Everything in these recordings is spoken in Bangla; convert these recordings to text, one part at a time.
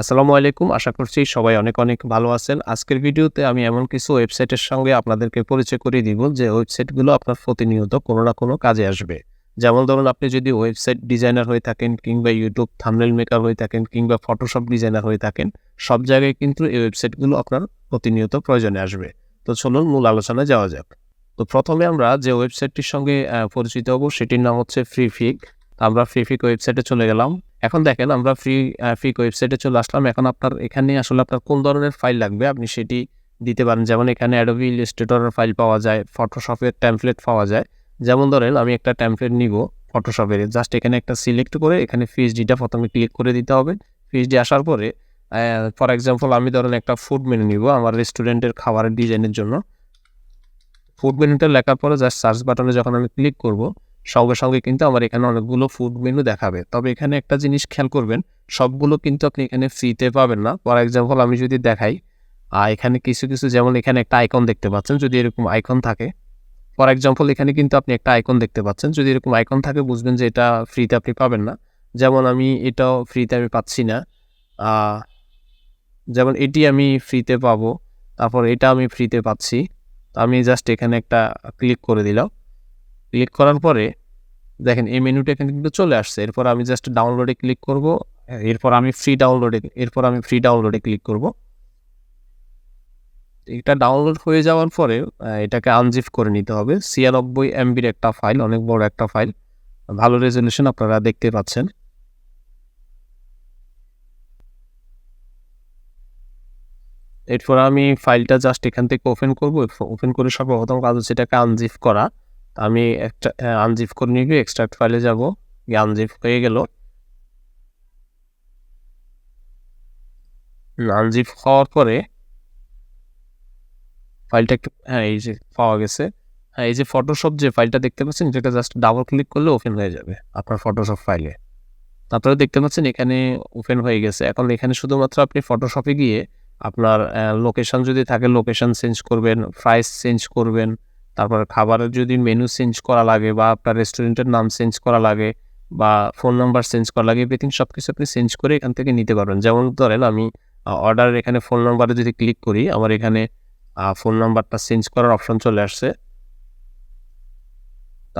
আসসালামু আলাইকুম। আশা করছি সবাই অনেক, অনেক ভালো আছেন। আজকের ভিডিওতে আমি এমন কিছু ওয়েবসাইটের সঙ্গে আপনাদেরকে পরিচয় করিয়ে দিব যে ওয়েবসাইটগুলো আপনার প্রতিনিয়ত কোনো না কোনো কাজে আসবে। যেমন ধরুন আপনি যদি ওয়েবসাইট ডিজাইনার হয়ে থাকেন কিংবা YouTube থাম্বনেইল মেকার হয়ে থাকেন কিংবা Photoshop ডিজাইনার হয়ে থাকেন, সব জায়গায় কিন্তু এই ওয়েবসাইটগুলো আপনার প্রতিনিয়ত প্রয়োজনে আসবে। তো চলুন মূল আলোচনায় যাওয়া যাক। তো ১ম এ আমরা যে ওয়েবসাইটটির সঙ্গে পরিচিত হব সেটির নাম হচ্ছে ফ্রিফিক। আমরা ফ্রিফিক ওয়েবসাইটে চলে গেলাম। এখন দেখেন আমরা ফিক ওয়েবসাইটে চলে আসলাম। এখন আপনার এখানে আসলে আপনার কোন ধরনের ফাইল লাগবে আপনি সেটি দিতে পারেন। যেমন এখানে Adobe Illustrator এর ফাইল পাওয়া যায়, Photoshop এর টেমপ্লেট পাওয়া যায়। যেমন ধরেন আমি একটা টেমপ্লেট নিবো Photoshop এর। জাস্ট এখানে একটা সিলেক্ট করে এখানে পিএইচডিটা ১ম এ ক্লিক করে দিতে হবে। পিএইচডি আসার পরে ফর এক্সাম্পল আমি ধরেন একটা ফুড মেনু নিবো আমার রেস্টুরেন্টের খাবারের ডিজাইনের জন্য। ফুড মেনুটা লেখার পরে জাস্ট সার্চ বাটনে যখন আমি ক্লিক করব, সঙ্গে, সঙ্গে কিন্তু আমার এখানে অনেকগুলো ফুড মেনু দেখাবে। তবে এখানে একটা জিনিস খেয়াল করবেন, সবগুলো কিন্তু আপনি এখানে ফ্রিতে পাবেন না। ফর এক্সাম্পল আমি যদি দেখাই, এখানে কিছু, কিছু যেমন এখানে একটা আইকন দেখতে পাচ্ছেন, যদি এরকম আইকন থাকে, ফর এক্সাম্পল এখানে কিন্তু আপনি একটা আইকন দেখতে পাচ্ছেন। যদি এরকম আইকন থাকে বুঝবেন যে এটা ফ্রিতে আপনি পাবেন না। যেমন আমি এটাও ফ্রিতে আমি পাচ্ছি না। আ যেমন এটি আমি ফ্রিতে পাবো। তারপর এটা আমি ফ্রিতে পাচ্ছি। তো আমি জাস্ট এখানে একটা ক্লিক করে দিলাম। ক্লিক করার পরে দেখেন এই মেনুটা এখানে কিন্তু চলে আসছে। এরপর আমি জাস্ট ডাউনলোডে ক্লিক করব। এরপর আমি ফ্রি ডাউনলোডে ক্লিক করব। এটা ডাউনলোড হয়ে যাওয়ার পরে এটাকে আনজিপ করে নিতে হবে। ৯৬ এমবির একটা ফাইল, অনেক বড় একটা ফাইল। ভালো রেজোলিউশন আপনারা দেখতে পাচ্ছেন। এরপর আমি ফাইলটা জাস্ট এখান থেকে ওপেন করব। ওপেন করে সর্বপ্রথম কাজ হচ্ছে এটাকে আনজিপ করা। আমি একটা আনজিপ করে নিয়ে গিয়ে এক্সট্রাক্ট ফাইলে যাব। গিয়ে আনজিপ হয়ে গেল। আনজিপ হওয়ার পরে ফাইলটা একটু এই যে পাওয়া গেছে। এই যে Photoshop যে ফাইলটা দেখতে পাচ্ছেন এটাকে জাস্ট ডাবল ক্লিক করলে ওপেন হয়ে যাবে আপনার Photoshop ফাইলে। আপনারা দেখতে পাচ্ছেন এখানে ওপেন হয়ে গেছে। এখন এখানে শুধুমাত্র আপনি Photoshop এ গিয়ে আপনার লোকেশন যদি থাকে লোকেশন চেঞ্জ করবেন, প্রাইস চেঞ্জ করবেন। তারপর খাবারের যদি মেনু চেঞ্জ করা লাগে বা আপনার রেস্টুরেন্টের নাম চেঞ্জ করা লাগে বা ফোন নাম্বার চেঞ্জ করা লাগে এভরিথিং সবকিছু আপনি চেঞ্জ করে এখান থেকে নিতে পারবেন। যেমন ধরেন আমি অর্ডারের এখানে ফোন নাম্বারে যদি ক্লিক করি আমার এখানে ফোন নাম্বারটা চেঞ্জ করার অপশন চলে আসছে।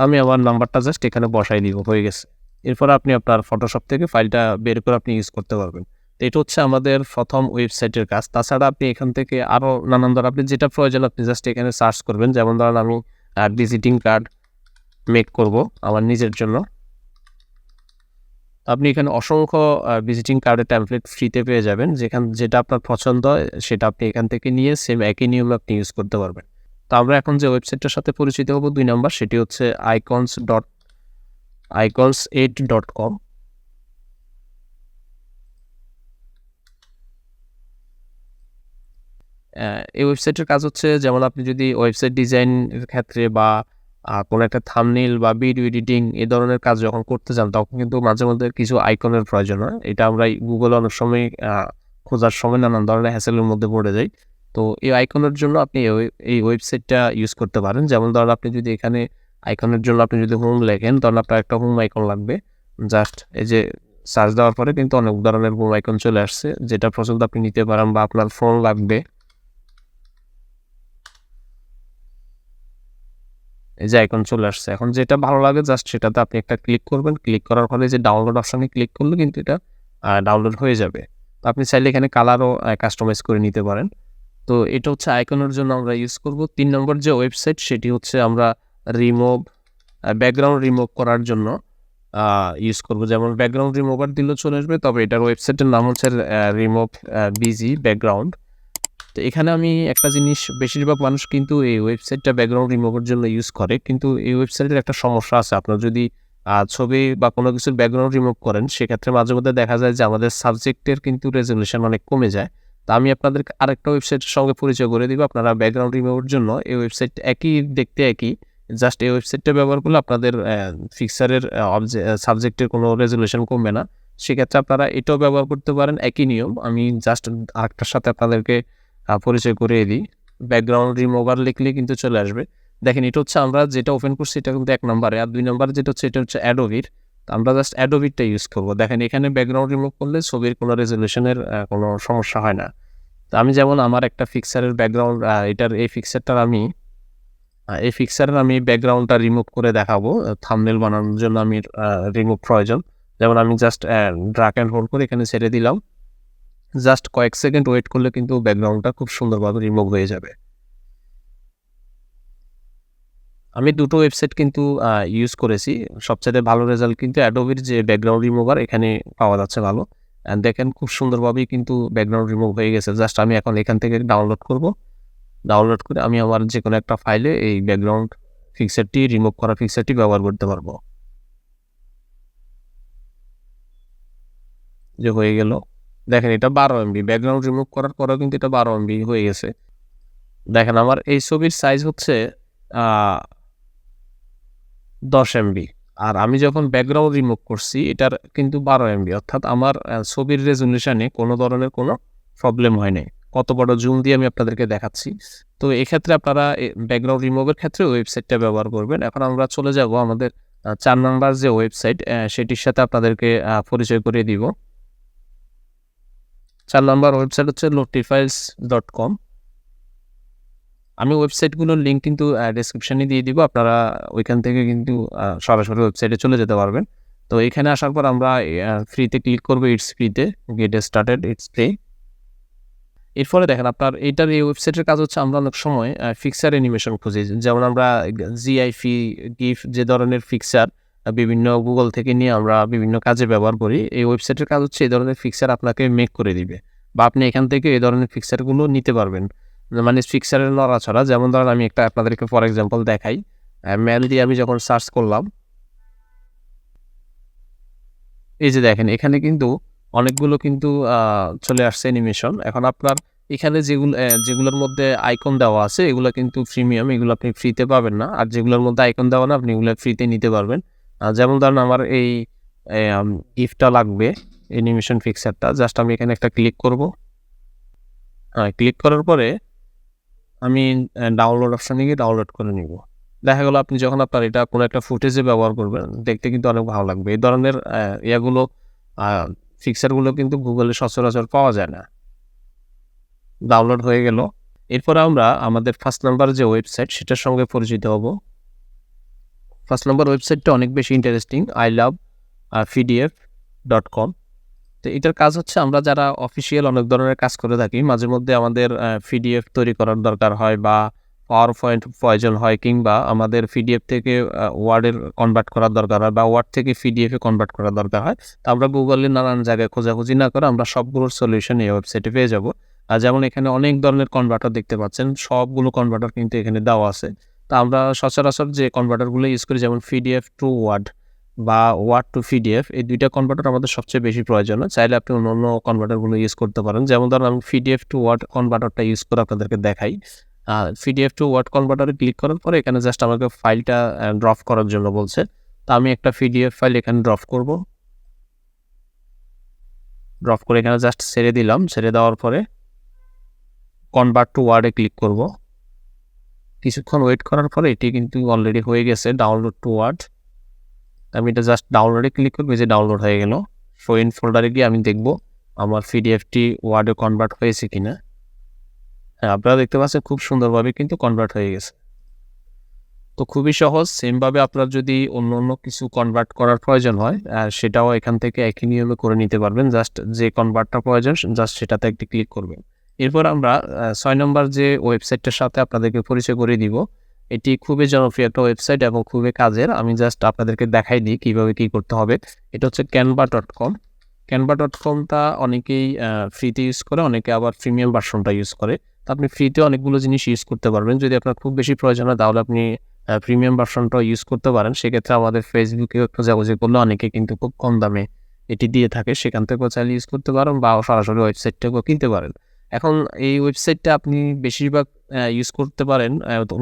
আমি আমার নাম্বারটা জাস্ট এখানে বসাই দিব, হয়ে গেছে। এরপর আপনি আপনার Photoshop থেকে ফাইলটা বের করে আপনি ইউজ করতে পারবেন। তো এটা হচ্ছে আমাদের ১ম ওয়েবসাইটের কাজ। তাছাড়া আপনি এখান থেকে আরও নানান ধরনের আপনি যেটা প্রয়োজন আপনি জাস্ট এখানে সার্চ করবেন। যেমন ধরেন আমি ভিজিটিং কার্ড মেক করব আমার নিজের জন্য। আপনি এখানে অসংখ্য ভিজিটিং কার্ডের টেমপ্লেট ফ্রিতে পেয়ে যাবেন। যেটা আপনার পছন্দ হয় সেটা আপনি এখান থেকে নিয়ে সেম একই নিয়মে আপনি ইউজ করতে পারবেন। তো আমরা এখন যে ওয়েবসাইটটার সাথে পরিচিত হব ২ নাম্বার সেটি হচ্ছে icons8.com। এই ওয়েবসাইটের কাজ হচ্ছে যেমন আপনি যদি ওয়েবসাইট ডিজাইনের ক্ষেত্রে বা কোনো একটা থাম্বনেইল বা ভিডিও এডিটিং এ ধরনের কাজ যখন করতে যান তখন কিন্তু মাঝে মধ্যে কিছু আইকনের প্রয়োজন হয়। এটা আমরা গুগলে অনেক সময় খোঁজার সময় নানান ধরনের হ্যাসেলের মধ্যে পড়ে যাই। তো এই আইকনের জন্য আপনি এই ওয়েবসাইটটা ইউজ করতে পারেন। যেমন ধরেন আপনি যদি এখানে আইকনের জন্য আপনি যদি হোম লেখেন তখন আপনার একটা হোম আইকন লাগবে। জাস্ট এই যে সার্চ দেওয়ার পরে কিন্তু অনেক ধরনের হোম আইকন চলে আসছে। যেটা পছন্দ আপনি নিতে পারেন বা আপনার ফোন লাগবে। এই যে আইকন চলে আসছে। এখন যেটা ভালো লাগে জাস্ট সেটাতে আপনি একটা ক্লিক করবেন। ক্লিক করার পরে যে ডাউনলোড অপশনে ক্লিক করলে কিন্তু এটা ডাউনলোড হয়ে যাবে। তো আপনি চাইলে এখানে কালারও কাস্টমাইজ করে নিতে পারেন। তো এটা হচ্ছে আইকনের জন্য আমরা ইউজ করব। ৩ নম্বর যে ওয়েবসাইট সেটি হচ্ছে আমরা রিমুভ ব্যাকগ্রাউন্ড রিমুভ করার জন্য ইউজ করব। যেমন ব্যাকগ্রাউন্ড রিমুভার দিলেও চলে আসবে। তবে এটার ওয়েবসাইটের নাম হচ্ছে রিমুভ বিজি ব্যাকগ্রাউন্ড। তো এখানে আমি একটা জিনিস বেশিরভাগ মানুষ কিন্তু এই ওয়েবসাইটটা ব্যাকগ্রাউন্ড রিমুভার জন্য ইউজ করে। কিন্তু এই ওয়েবসাইটের একটা সমস্যা আছে। আপনার যদি ছবি বা কোনো কিছুর ব্যাকগ্রাউন্ড রিমুভ করেন সেক্ষেত্রে মাঝে মধ্যে দেখা যায় যে আমাদের সাবজেক্টের কিন্তু রেজোলিউশন অনেক কমে যায়। তো আমি আপনাদেরকে আরেকটা ওয়েবসাইটের সঙ্গে পরিচয় করে দিব। আপনারা ব্যাকগ্রাউন্ড রিমুভার জন্য এই ওয়েবসাইট একই দেখতে একই। জাস্ট এই ওয়েবসাইটটা ব্যবহার করলে আপনাদের পিকচারের সাবজেক্টের কোনো রেজোলিউশন কমবে না। সেক্ষেত্রে আপনারা এটাও ব্যবহার করতে পারেন একই নিয়ম। আমি জাস্ট আরেকটার সাথে আপনাদেরকে পরিচয় করিয়ে দিই। ব্যাকগ্রাউন্ড রিমুভার লিখলে কিন্তু চলে আসবে। দেখেন এটা হচ্ছে আমরা যেটা ওপেন করছি এটা কিন্তু ১ নম্বরে। আর ২ নম্বরে যেটা হচ্ছে এটা হচ্ছে Adobe-র। তো আমরা জাস্ট অ্যাডোবিটা ইউজ করব। দেখেন এখানে ব্যাকগ্রাউন্ড রিমুভ করলে ছবির কোনো রেজলিউশনের কোনো সমস্যা হয় না। তো আমি যেমন আমার একটা ফিক্সারের ব্যাকগ্রাউন্ড এটার এই ফিক্সারের আমি ব্যাকগ্রাউন্ডটা রিমুভ করে দেখাবো। থাম্বনেল বানানোর জন্য আমি রিমুভ প্রয়োজন। যেমন আমি জাস্ট ড্র্যাগ অ্যান্ড হোল্ড করে এখানে ছেড়ে দিলাম। জাস্ট কয়েক সেকেন্ড ওয়েট করলে কিন্তু ব্যাকগ্রাউন্ডটা খুব সুন্দরভাবে রিমুভ হয়ে যাবে। আমি দুটো ওয়েবসাইট কিন্তু ইউজ করেছি। সবচাইতে ভালো রেজাল্ট কিন্তু অ্যাডোবির যে ব্যাকগ্রাউন্ড রিমুভার এখানে পাওয়া যাচ্ছে ভালো। দেখেন খুব সুন্দরভাবেই কিন্তু ব্যাকগ্রাউন্ড রিমুভ হয়ে গেছে। জাস্ট আমি এখন এখান থেকে ডাউনলোড করব। ডাউনলোড করে আমি আমার যেকোনো একটা ফাইলে এই ব্যাকগ্রাউন্ড ফিক্সারটি রিমুভ করা ফিক্সারটি ব্যবহার করতে পারবো। যে হয়ে গেল। দেখেন এটা 12 MB ব্যাকগ্রাউন্ড রিমুভ করার পরেও কিন্তু এটা 12 MB হয়ে গেছে। দেখেন আমার এই ছবির সাইজ হচ্ছে 10 MB আর আমি যখন ব্যাকগ্রাউন্ড রিমুভ করছি এটার কিন্তু 12 MB অর্থাৎ আমার ছবির রেজলিউশনে কোনো ধরনের কোনো প্রবলেম হয় নাই। কত বড় জুম দিয়ে আমি আপনাদেরকে দেখাচ্ছি। তো এক্ষেত্রে আপনারা ব্যাকগ্রাউন্ড রিমুভের ক্ষেত্রে ওয়েবসাইটটা ব্যবহার করবেন। এখন আমরা চলে যাব আমাদের 4 নাম্বার যে ওয়েবসাইট সেটির সাথে আপনাদেরকে পরিচয় করিয়ে দিব। 4 নাম্বার ওয়েবসাইট হচ্ছে lotifiles.com। আমি ওয়েবসাইটগুলোর লিঙ্ক কিন্তু ডেসক্রিপশনে দিয়ে দিব। আপনারা ওইখান থেকে কিন্তু সরাসরি ওয়েবসাইটে চলে যেতে পারবেন। তো এখানে আসার পর আমরা ফ্রিতে ক্লিক করবো, ইটস ফ্রিতে, গেট স্টার্টেড, ইটস ফ্রি। এরপরে দেখেন আপনার এইটার এই ওয়েবসাইটের কাজ হচ্ছে আমরা অনেক সময় ফিক্সার অ্যানিমেশন খুঁজি। যেমন আমরা জিআইফি, গিফ যে ধরনের ফিক্সার বিভিন্ন গুগল থেকে নিয়ে আমরা বিভিন্ন কাজে ব্যবহার করি। এই ওয়েবসাইটের কাজ হচ্ছে এই ধরনের ফিক্সার আপনাকে মেক করে দিবে বা আপনি এখান থেকে এই ধরনের ফিক্সারগুলো নিতে পারবেন। মানে ফিক্সারের নড়াচড়া, যেমন ধরেন আমি একটা আপনাদেরকে ফর এক্সাম্পল দেখাই। ম্যাল দিয়ে আমি যখন সার্চ করলাম, এই যে দেখেন এখানে কিন্তু অনেকগুলো কিন্তু চলে আসছে অ্যানিমেশন। এখন আপনার এখানে যেগুলোর মধ্যে আইকন দেওয়া আছে এগুলো কিন্তু প্রিমিয়াম, এগুলো আপনি ফ্রিতে পাবেন না। আর যেগুলোর মধ্যে আইকন দেওয়া না আপনি এগুলো ফ্রিতে নিতে পারবেন। যেমন ধরেন আমার এই গিফটটা লাগবে, অ্যানিমেশন ফিক্সারটা। জাস্ট আমি এখানে একটা ক্লিক করব। ক্লিক করার পরে আমি ডাউনলোড অপশানে গিয়ে ডাউনলোড করে নিব। দেখা গেল আপনি যখন আপনার এটা কোনো একটা ফুটেজে ব্যবহার করবেন দেখতে কিন্তু অনেক ভালো লাগবে। এই ধরনের ইয়াগুলো ফিক্সারগুলো কিন্তু গুগলে সচরাচর পাওয়া যায় না। ডাউনলোড হয়ে গেল। এরপরে আমরা আমাদের ফার্স্ট নাম্বার যে ওয়েবসাইট সেটার সঙ্গে পরিচিত হব। ফার্স্ট নাম্বার ওয়েবসাইটটা অনেক বেশি ইন্টারেস্টিং, ilovepdf.com। তো এটার কাজ হচ্ছে আমরা যারা অফিসিয়াল অনেক ধরনের কাজ করে থাকি, মাঝে মধ্যে আমাদের পিডিএফ তৈরি করার দরকার হয় বা পাওয়ার পয়েন্ট প্রয়োজন হয়, কিংবা আমাদের পিডিএফ থেকে ওয়ার্ডের কনভার্ট করার দরকার হয় বা ওয়ার্ড থেকে পিডিএফে কনভার্ট করার দরকার হয়। তো আমরা গুগলে নানান জায়গায় খোঁজাখুঁজি না করে আমরা সবগুলোর সলিউশন এই ওয়েবসাইটে পেয়ে যাব। আর যেমন এখানে অনেক ধরনের কনভার্টার দেখতে পাচ্ছেন, সবগুলো কনভার্টার কিন্তু এখানে দেওয়া আছে। তো আমরা সচরাচর যে কনভার্টারগুলো ইউজ করি, যেমন পিডিএফ টু ওয়ার্ড বা ওয়ার্ড টু পিডিএফ, এই দুইটা কনভার্টার আমাদের সবচেয়ে বেশি প্রয়োজন। চাইলে আপনি অন্য কনভার্টারগুলো ইউজ করতে পারেন। যেমন ধরুন আমি পিডিএফ টু ওয়ার্ড কনভার্টারটা ইউজ করে আপনাদেরকে দেখাই। পিডিএফ টু ওয়ার্ড কনভার্টারে ক্লিক করার পরে এখানে জাস্ট আমাকে ফাইলটা ড্রপ করার জন্য বলছে। তো আমি একটা পিডিএফ ফাইল এখানে ড্রপ করব। ড্রপ করে এখানে জাস্ট ছেড়ে দিলাম। ছেড়ে দেওয়ার পরে কনভার্ট টু ওয়ার্ডে ক্লিক করব। কিছুক্ষণ ওয়েট করার পরে এটি কিন্তু অলরেডি হয়ে গেছে ডাউনলোড টু ওয়ার্ড। আমি এটা জাস্ট ডাউনলোডে ক্লিক করবো, যে ডাউনলোড হয়ে গেল। শো ইন ফোল্ডারে গিয়ে আমি দেখব আমার পিডিএফটি ওয়ার্ডে কনভার্ট হয়েছে কিনা। হ্যাঁ, আপনারা দেখতে পাচ্ছেন খুব সুন্দরভাবে কিন্তু কনভার্ট হয়ে গেছে। তো খুবই সহজ। সেমভাবে আপনার যদি অন্য কিছু কনভার্ট করার প্রয়োজন হয় সেটাও এখান থেকে একই নিয়মে করে নিতে পারবেন। জাস্ট যে কনভার্টটা প্রয়োজন জাস্ট সেটাতে একটি ক্লিক করবেন। এরপর আমরা 6 নম্বর যে ওয়েবসাইটটার সাথে আপনাদেরকে পরিচয় করে দিব। এটি খুবই জনপ্রিয় একটা ওয়েবসাইট এবং খুবই কাজের। আমি জাস্ট আপনাদেরকে দেখাই দিই কীভাবে কী করতে হবে। এটা হচ্ছে canva.com। canva.comটা অনেকেই ফ্রিতে ইউজ করে, অনেকে আবার প্রিমিয়াম ভার্সনটা ইউজ করে। তো আপনি ফ্রিতে অনেকগুলো জিনিস ইউজ করতে পারবেন। যদি আপনার খুব বেশি প্রয়োজন হয় তাহলে আপনি প্রিমিয়াম ভার্সনটাও ইউজ করতে পারেন। সেক্ষেত্রে আমাদের ফেসবুকে খোঁজাখুঁজি করলে অনেকে কিন্তু খুব কম দামে এটি দিয়ে থাকে, সেখান থেকেও চাইলে ইউজ করতে পারেন বা সরাসরি ওয়েবসাইট থেকেও কিনতে পারেন। এখন এই ওয়েবসাইটটা আপনি বেশিরভাগ ইউজ করতে পারেন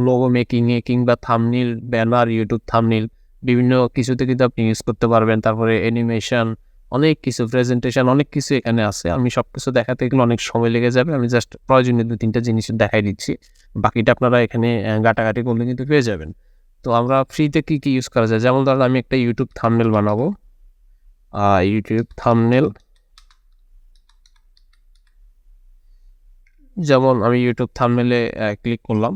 লোগো মেকিংয়ে কিংবা থাম্বনেইল, ব্যানার, ইউটিউব থাম্বনেইল বিভিন্ন কিছুতে কিন্তু আপনি ইউজ করতে পারবেন। তারপরে অ্যানিমেশন, অনেক কিছু, প্রেজেন্টেশন, অনেক কিছু এখানে আছে। আমি সব কিছু দেখাতে গেলে অনেক সময় লেগে যাবে। আমি জাস্ট প্রয়োজনীয় 2-3টা জিনিস দেখাই দিচ্ছি, বাকিটা আপনারা এখানে ঘাটাঘাটি করলে কিন্তু পেয়ে যাবেন। তো আমরা ফ্রিতে কী ইউজ করা যায়, যেমন ধরুন আমি একটা ইউটিউব থাম্বনেইল বানাবো। ইউটিউব থাম্বনেল, যেমন আমি ইউটিউব থাম্বনেলে ক্লিক করলাম।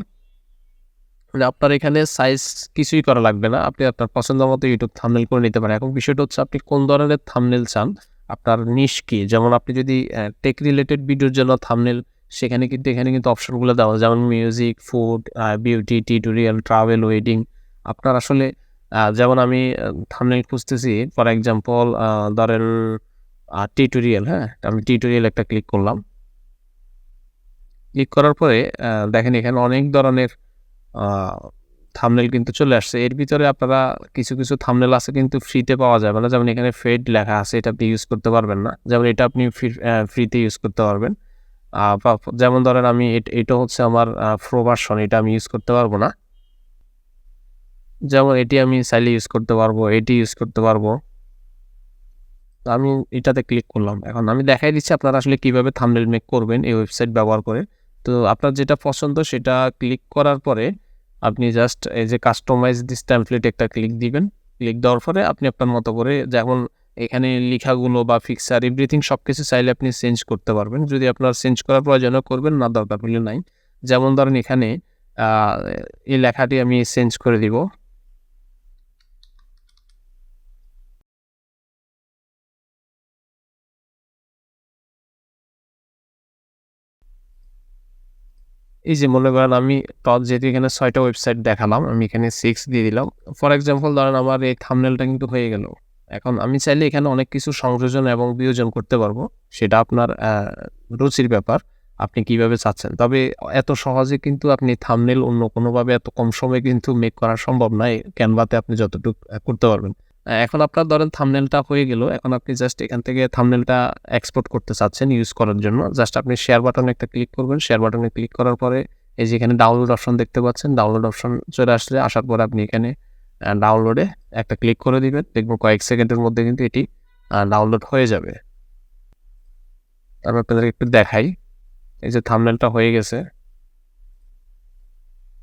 মানে আপনার এখানে সাইজ কিছুই করা লাগবে না, আপনি আপনার পছন্দ মতো ইউটিউব থাম্বনেল করে নিতে পারেন। এখন বিষয়টা হচ্ছে আপনি কোন ধরনের থাম্বনেল চান, আপনার নিশ কি। যেমন আপনি যদি টেক রিলেটেড ভিডিওর জন্য থাম্বনেল, সেখানে কিন্তু এখানে কিন্তু অপশনগুলো দেওয়া, যেমন music, food, beauty, tutorial, travel, wedding. আপনার আসলে যেমন আমি থাম্বনেল খুঁজতেছি, ফর এক্সাম্পল ধরেন টিউটোরিয়াল। হ্যাঁ, আমি টিউটোরিয়াল একটা ক্লিক করলাম। ক্লিক করার পরে দেখেন এখানে অনেক ধরনের থাম্বনেল কিন্তু চলে আসছে। এর ভিতরে আপনারা কিছু থাম্বনেল আছে কিন্তু ফ্রিতে পাওয়া যাবে না। যেমন এখানে পেইড লেখা আছে, এটা আপনি ইউজ করতে পারবেন না। যেমন এটা আপনি ফ্রিতে ইউজ করতে পারবেন। যেমন ধরেন আমি এটা হচ্ছে আমার প্রো ভার্সন, এটা আমি ইউজ করতে পারবো না। যেমন এটি আমি চাইলে ইউজ করতে পারবো, এটি ইউজ করতে পারবো। আমি এটাতে ক্লিক করলাম। এখন আমি দেখাই দিচ্ছি আপনারা আসলে কিভাবে থাম্বনেল মেক করবেন এই ওয়েবসাইট ব্যবহার করে। তো আপনার যেটা পছন্দ সেটা ক্লিক করার পরে আপনি জাস্ট এই যে কাস্টমাইজ দিস টেমপ্লেট একটা ক্লিক দিবেন। ক্লিক দেওয়ার পরে আপনি আপনার মতো করে, যেমন এখানে লেখাগুলো বা ফিক্সার এভরিথিং সবকিছু চাইলে আপনি চেঞ্জ করতে পারবেন। যদি আপনার চেঞ্জ করার প্রয়োজন হয় করবেন, না দরকার হলে নাই। যেমন ধরেন এখানে এই লেখাটি আমি চেঞ্জ করে দিব। এই যে মনে করেন আমি যেহেতু এখানে ৬ টা ওয়েবসাইট দেখালাম, আমি এখানে 6 দিয়ে দিলাম। ফর এক্সাম্পল ধরেন আমার এই থাম্বনেলটা কিন্তু হয়ে গেল। এখন আমি চাইলে এখানে অনেক কিছু সংযোজন এবং বিয়োজন করতে পারবো। সেটা আপনার রুচির ব্যাপার। আপনি কিভাবে চাচ্ছেন। তবে এত সহজে কিন্তু আপনি থাম্বনেল অন্য কোনোভাবে এত কম সময়ে কিন্তু মেক করা সম্ভব নয়। ক্যানভাতে আপনি যতটুক করতে পারবেন। এখন আপনার ধরেন থাম্বনেলটা হয়ে গেল। এখন আপনি জাস্ট এখান থেকে থাম্বনেলটা এক্সপোর্ট করতে চাচ্ছেন ইউজ করার জন্য। জাস্ট আপনি শেয়ার বাটনে একটা ক্লিক করবেন। শেয়ার বাটনে ক্লিক করার পরে এই যে এখানে ডাউনলোড অপশন দেখতে পাচ্ছেন। ডাউনলোড অপশন চলে আসলে, আসার পরে আপনি এখানে ডাউনলোডে একটা ক্লিক করে দিবেন। দেখবেন কয়েক সেকেন্ডের মধ্যে কিন্তু এটি ডাউনলোড হয়ে যাবে। আমি আপনাদেরকে একটু দেখাই। এই যে থাম্বনেলটা হয়ে গেছে।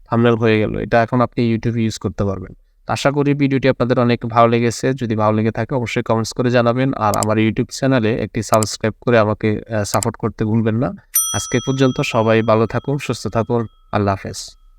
থাম্বনেল হয়ে গেল। এটা এখন আপনি ইউটিউবে ইউজ করতে পারবেন। আশা করি ভিডিওটি আপনাদের অনেক ভালো লেগেছে। যদি ভালো লেগে থাকে অবশ্যই কমেন্টস করে জানাবেন। আর আমার ইউটিউব চ্যানেলে একটি সাবস্ক্রাইব করে আমাকে সাপোর্ট করতে ভুলবেন না। আজকে পর্যন্ত সবাই ভালো থাকুন, সুস্থ থাকুন। আল্লাহ হাফেজ।